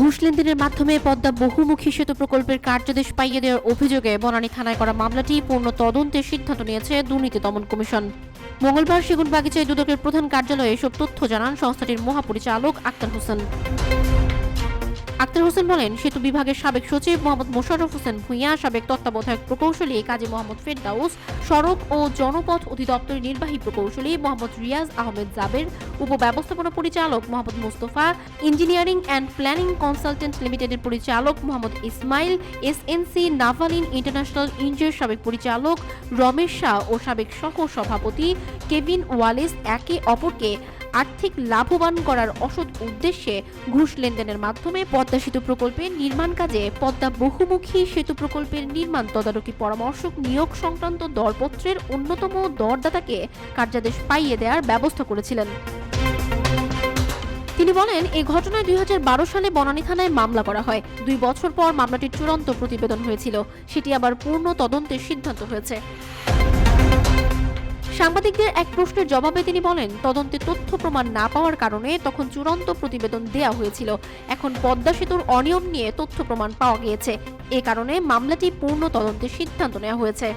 ঘুষ লেনদেনের মাধ্যমে পদ্মা বহুমুখী সেতু প্রকল্পের কার্যাদেশ পাইয়ে দেওয়ার অভিযোগে বনানী থানায় করা মামলাটি পূর্ণ তদন্তের সিদ্ধান্ত নিয়েছে দুর্নীতি দমন কমিশন। মঙ্গলবার সেগুনবাগিচায় দুদকের প্রধান কার্যালয়ে এসব তথ্য জানান সংস্থাটির মহাপরিচালক আক্তার হোসেন। আক্তার হোসেন বলেন, সেতু বিভাগের সাবেক সচিব মোহাম্মদ মোশাররফ হোসেন ভূঁইয়া, সাবেক তত্ত্বাবধায়ক প্রকৌশলী কাজী মোহাম্মদ ফেরদাউস, সড়ক ও জনপথ অধিদপ্তরের নির্বাহী প্রকৌশলী মোহাম্মদ রিয়াজ আহমেদ জাবের, উপব্যবস্থাপনা পরিচালক Mohammad Mustafa, engineering and planning consultant লিমিটেডের পরিচালক মোহাম্মদ ইসমাইল, এসএনসি নাভালিন ইন্টারন্যাশনাল ইঞ্জের সাবেক পরিচালক রমেশ শাহ ও সাবেক সহ সভাপতি কেভিন ওয়ালেস একে অপরকে আর্থিক লাভবান করার অসৎ উদ্দেশ্যে ঘুষ লেনদেনের মাধ্যমে পদ্মা সেতু প্রকল্পের নির্মাণ কাজে পদ্মা বহুমুখী সেতু প্রকল্পের নির্মাণ তদারকি পরামর্শক নিয়োগ সংক্রান্ত দরপত্রের অন্যতম দরদাতাকে কার্যাদেশ পাইয়ে দেওয়ার ব্যবস্থা করেছিলেন। তিনি বলেন, এই ঘটনায় 2012 সালে বনানী থানায় মামলা করা হয়। 2 বছর পর মামলাটির চূড়ান্ত প্রতিবেদন হয়েছিল, সেটি আবার পূর্ণ তদন্তের সিদ্ধান্ত হয়েছে। সাংবাদিকদের এক প্রশ্নের জবাবে তিনি বলেন, তদন্তে তথ্য প্রমাণ না পাওয়ার কারণে তখন চূড়ান্ত প্রতিবেদন দেয়া হয়েছিল। এখন পদ্মা সেতুর অনিয়ম নিয়ে তথ্য প্রমাণ পাওয়া গিয়েছে, এ কারণে মামলাটি পূর্ণ তদন্তের সিদ্ধান্ত নেওয়া হয়েছে।